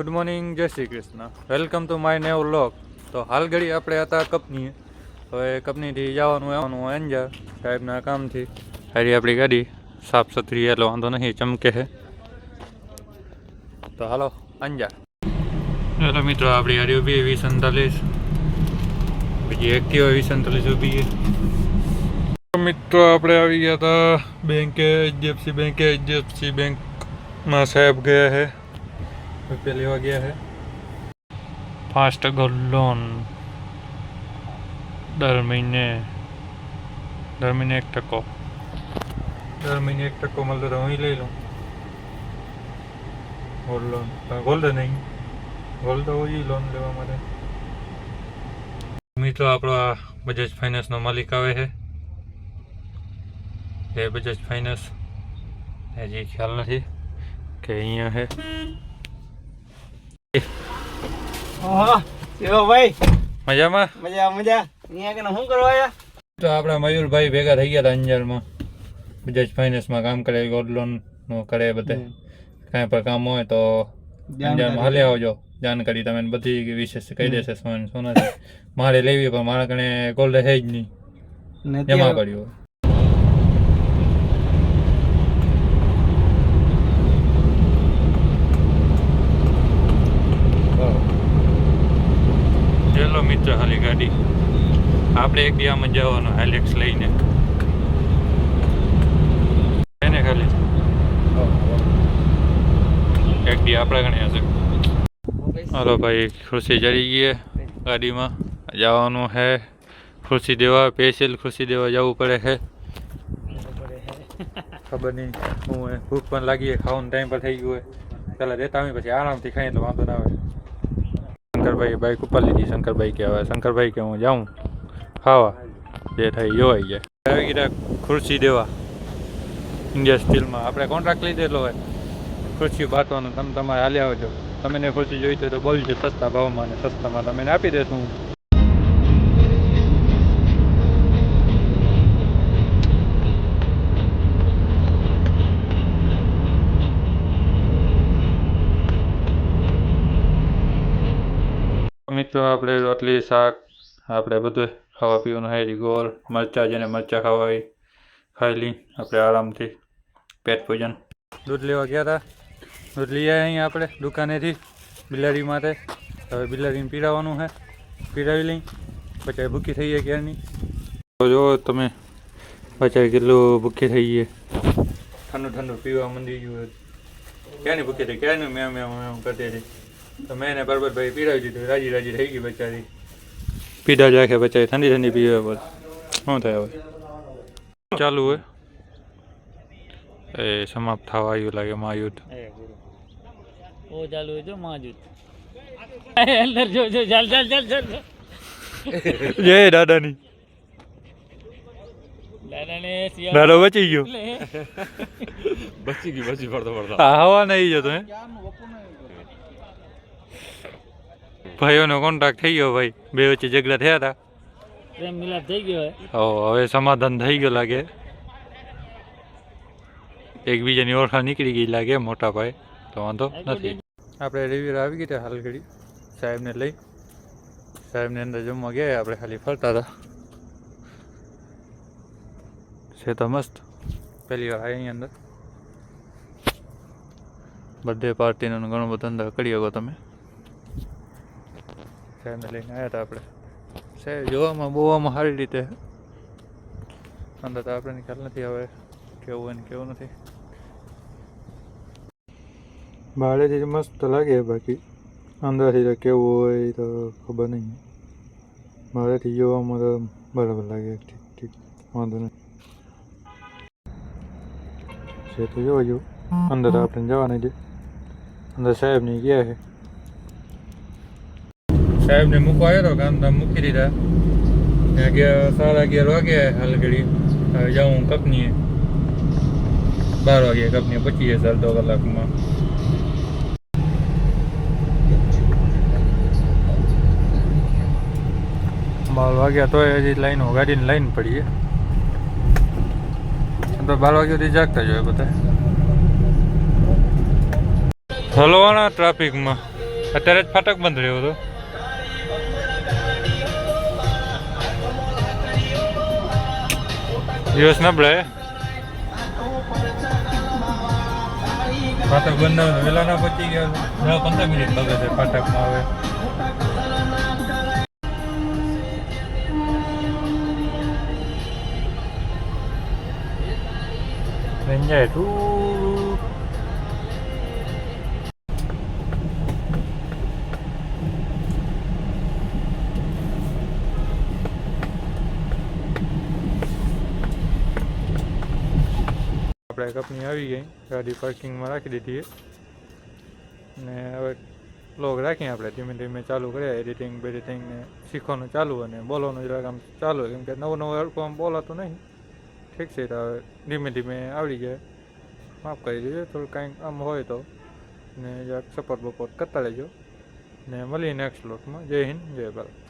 Good morning, જય Shri Krishna, welcome to my new vlog. તો હાલ ઘડી આપણે હતા કંપનીએ. હવે કંપનીથી જવાનું અંજાર સાહેબના કામથી. હારી આપણી ગાડી સાફ સુથરી એટલે વાંધો નહીં, ચમકે છે. તો હાલો અંજાર. ચાલો મિત્રો, આપણી ગાડી ઊભી 2047, બીજી એક્ટિવા 2047 ઊભી છે. મિત્રો આપણે આવી ગયા હતા બેંકે, એચડીએફસી બેંકમાં સાહેબ ગયા છે, રૂપિયા લેવા ગયા છે. ફાસ્ટ ગોલ્ડ લોન દર મહિને 1% મળતો તો હું લઈ લઉં ગોલ્ડ લોન. ગોલ્ડ નહીં, ગોલ્ડ તો હોય લોન લેવા માટે. મિત્રો આપણો આ બજાજ ફાઇનાન્સનો માલિક આવે છે, એ બજાજ ફાઇનાન્સ હજી ખ્યાલ નથી કે અહીંયા છે. ભાઈ મજામાં મજા અહીંયા શું કરવા આવ્યા? તો આપણા મયુરભાઈ ભેગા થઈ ગયા હતા અંજારમાં, બજાજ ફાઇનાન્સમાં કામ કરે, ગોલ્ડ લોન નું કરે. બધે કાંઈ પણ કામ હોય તો અંજારમાં હાલે આવજો, જાણકારી તમે બધી વિશેષ કહી દેશે. સોનાથી મારે લેવી પણ મારા કણે ગોલ્ડ છે જ નહીં, જમા કર્યું. ચલો મિત્ર, ખાલી ગાડી આપણે એક દી આમાં જવાનું હાઇલેક્સ લઈને એને ખાલી એક દી આપણે ગણે હશે. હાલો ભાઈ, ખુરશી ચડી ગઈ ગાડીમાં, જવાનું છે ખુરશી દેવા. સ્પેશિયલ ખુરશી દેવા જવું પડે છે. ખબર નહીં શું હોય, ભૂખ પણ લાગી, ખાવાનું ટાઈમ પર થઈ ગયું હોય. પહેલાં દેતા આવી પછી આરામથી ખાઈએ તો વાંધો ના આવે. શંકરભાઈ બાઈક ઉપર લીધી. શંકરભાઈ કે હવે શંકરભાઈ કે હું જાઉં ખાવા, જે થાય જોવાઈ જાય. આવી ગયા ખુરશી દેવા ઇન્ડિયા સ્ટીલમાં. આપણે કોન્ટ્રાક્ટ લીધેલો હોય ખુરશી બાંધવાનું. તમે તમારે હાલી આવજો. તમને ખુરશી જોઈતી હોય તો બોલજો, સસ્તા ભાવમાં ને સસ્તામાં તમને આપી દેશું. મિત્રો આપણે રોટલી શાક આપણે બધું ખાવા પીવાનું હારી, ગોળ મરચાં, જેને મરચાં ખાવા હોય ખાઈ લઈ આપણે આરામથી પેટ ભોજન. દૂધ લેવા ગયા હતા, દૂધ લઈ આવ્યા અહીંયા આપણે દુકાનેથી બિલાડી માટે. હવે બિલાડીને પીરાવાનું છે, પીરાવી લઈ પછી ભૂખી થઈ જાય ક્યારની. તો જો તમે પછી કેટલું ભૂખી થઈ ગઈ, ઠંડુ પીવા મંડી ગયું. ક્યાંની ભૂખી થઈ, ક્યાંનું મેં કરતી હતી. તો મેં એને બરાબર ભાઈ પીરાવી દીધું, રાજી થઈ ગઈ બચારી. પીડા જ રાખે બચારી, ઠંડી પીવે બસ. શું થાય હવે, ચાલુ હોય એ સમાપ્ત થવા આવ્યું લાગે મહાયુદ્ધ. ઓ ચાલુ હોય જો મહાયુદ્ધ. અંદર જો ચાલ જય દાદાની. દાદો બચી ગયો, બચી પડતો હવા નહીં જતો હે. ભાઈઓનો કોન્ટ્રાક્ટ થઈ ગયો ભાઈ, બે વચ્ચે ઝઘડા થયા હતા, પ્રેમ મિલાપ થઈ ગયો. હવે સમાધાન થઈ ગયો લાગે. એકબીજાની ઓળખાણ નીકળી ગઈ લાગે મોટા ભાઈ, તો વાંધો નથી. આપણે રિવ્યુ આવી ગઈ હાલ ઘડી સાહેબને લઈ. સાહેબને અંદર જમવા ગયા, આપણે ખાલી ફરતા હતા. છે તો મસ્ત, પહેલી વાર આવી અંદર. બર્થડે પાર્ટીનો ઘણો બધો અંદર કરી શકો તમે. સાહેબને લઈને આવ્યા હતા આપણે. સાહેબ જોવામાં બોવામાં સારી રીતે અંદર તો આપણને ખ્યાલ નથી હવે કેવું હોય ને કેવું નથી. બહારેથી મસ્ત લાગે, બાકી અંદરથી તો કેવું હોય તો ખબર નહીં. બહારેથી જોવામાં તો બરાબર લાગે, ઠીક વાંધો નહીં. છે તો જોજો અંદર તો આપણે જવાના છે. અંદર સાહેબની ગયા છે, સાહેબને મૂકવા આવ્યો હતો, કામ તામ મૂકી દીધા. ત્યાં ગયા 11:30 વાગે હાલ ઘડી. હવે જાઉં કંપનીએ 12 વાગે, કંપનીએ પચીએ અડધો કલાકમાં. બાર વાગ્યા તોય હજી લાઈનો, ગાડીની લાઈન પડીએ. તો 12 વાગ્યાથી જાગતા જ હોય બધા. હલવાના ટ્રાફિકમાં અત્યારે જ ફાટક બંધ રહ્યો હતો. દિવસ નબળે ફાટક બંધ ના વહેલા ના પચી ગયા 10-15 મિનિટ લાગે છે ફાટકમાં આવે. જાય તું આપણે કંપની આવી ગઈ, ગાડી પાર્કિંગમાં રાખી દીધી ને હવે વ્લોગ રાખીએ આપણે ધીમે ધીમે ચાલુ કરીએ. એડિટિંગ બેડિટિંગ ને શીખવાનું ચાલુ અને બોલવાનું જરાક આમ ચાલુ, કેમ કે નવું હરખું આમ બોલાતું નહીં. ઠીક છે, તો હવે ધીમે ધીમે આવડી જાય. માફ કરી દેજો થોડું કાંઈક આમ હોય તો, ને જરાક સપોર્ટ બપોર્ટ કરતા લેજો ને મળીએ નેક્સ્ટ વ્લોગમાં. જય હિન્દ, જય ભારત.